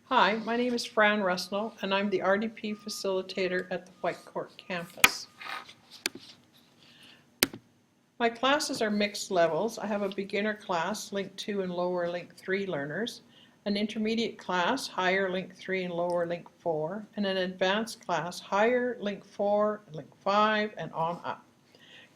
Hi, my name is Fran Rusnell, and I'm the RDP facilitator at the Whitecourt campus. My classes are mixed levels. I have a beginner class, LINC 2 and lower LINC 3 learners, an intermediate class, higher LINC 3 and lower LINC 4, and an advanced class, higher LINC 4, LINC 5, and on up.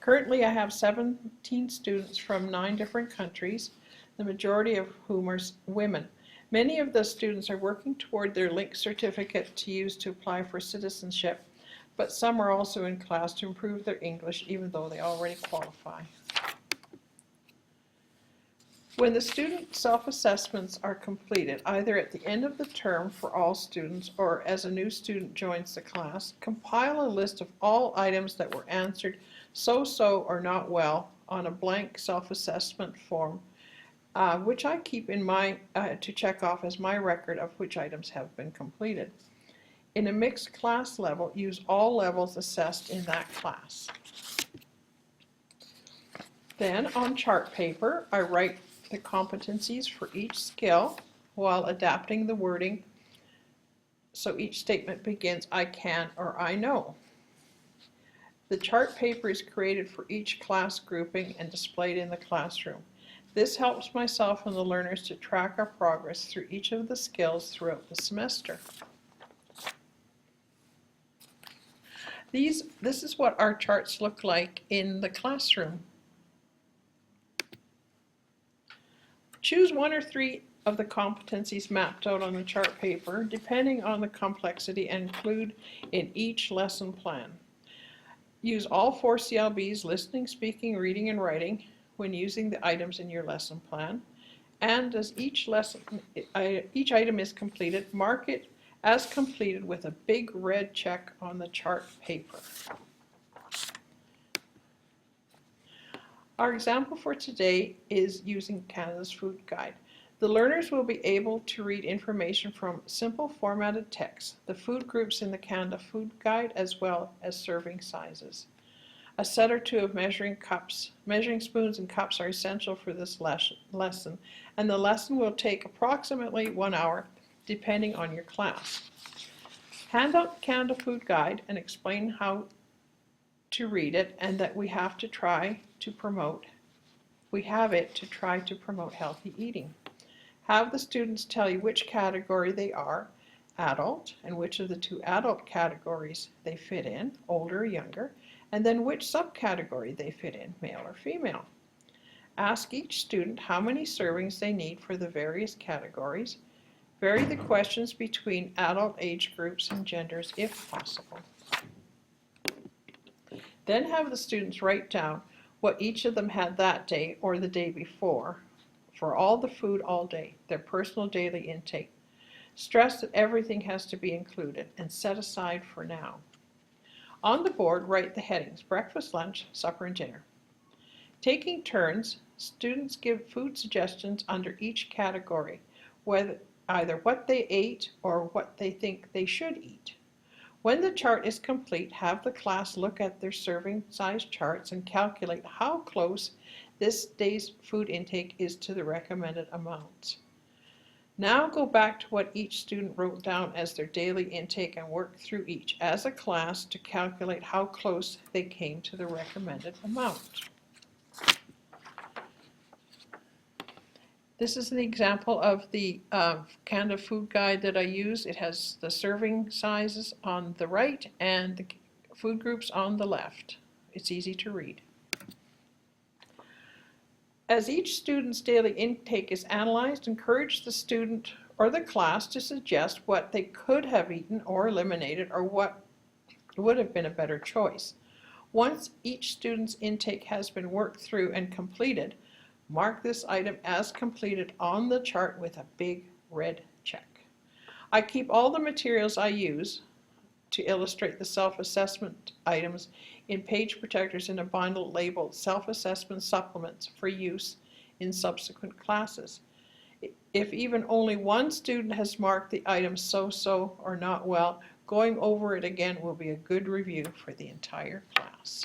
Currently, I have 17 students from 9 different countries, the majority of whom are women. Many of the students are working toward their LINC certificate to use to apply for citizenship, but some are also in class to improve their English even though they already qualify. When the student self-assessments are completed, either at the end of the term for all students or as a new student joins the class, compile a list of all items that were answered so-so or not well on a blank self-assessment form, which I keep in my to check off as my record of which items have been completed. In a mixed class level, use all levels assessed in that class. Then on chart paper, I write the competencies for each skill while adapting the wording so each statement begins I can or I know. The chart paper is created for each class grouping and displayed in the classroom. This helps myself and the learners to track our progress through each of the skills throughout the semester. This is what our charts look like in the classroom. Choose 1 or 3 of the competencies mapped out on the chart paper, depending on the complexity, and include in each lesson plan. Use all 4 CLBs, listening, speaking, reading, and writing, when using the items in your lesson plan. And as each item is completed, mark it as completed with a big red check on the chart paper. Our example for today is using Canada's Food Guide. The learners will be able to read information from simple formatted text, the food groups in the Canada Food Guide, as well as serving sizes. A set or 2 of measuring spoons and cups are essential for this lesson, and the lesson will take approximately 1 hour, depending on your class. Hand out the Canada Food Guide and explain how to read it, and that we have it to try to promote healthy eating. Have the students tell you which category they are, adult, and which of the 2 adult categories they fit in, older or younger, and then which subcategory they fit in, male or female. Ask each student how many servings they need for the various categories. Vary the questions between adult age groups and genders if possible. Then have the students write down what each of them had that day or the day before for all the food all day, their personal daily intake. Stress that everything has to be included and set aside for now. On the board, write the headings: breakfast, lunch, supper, and dinner. Taking turns, students give food suggestions under each category, either what they ate or what they think they should eat. When the chart is complete, have the class look at their serving size charts and calculate how close this day's food intake is to the recommended amounts. Now go back to what each student wrote down as their daily intake and work through each as a class to calculate how close they came to the recommended amount. This is an example of the Canada Food Guide that I use. It has the serving sizes on the right and the food groups on the left. It's easy to read. As each student's daily intake is analyzed, encourage the student or the class to suggest what they could have eaten or eliminated, or what would have been a better choice. Once each student's intake has been worked through and completed, mark this item as completed on the chart with a big red check. I keep all the materials I use to illustrate the self-assessment items in page protectors in a bundle labeled Self-Assessment Supplements for use in subsequent classes. If even only one student has marked the item so-so or not well, going over it again will be a good review for the entire class.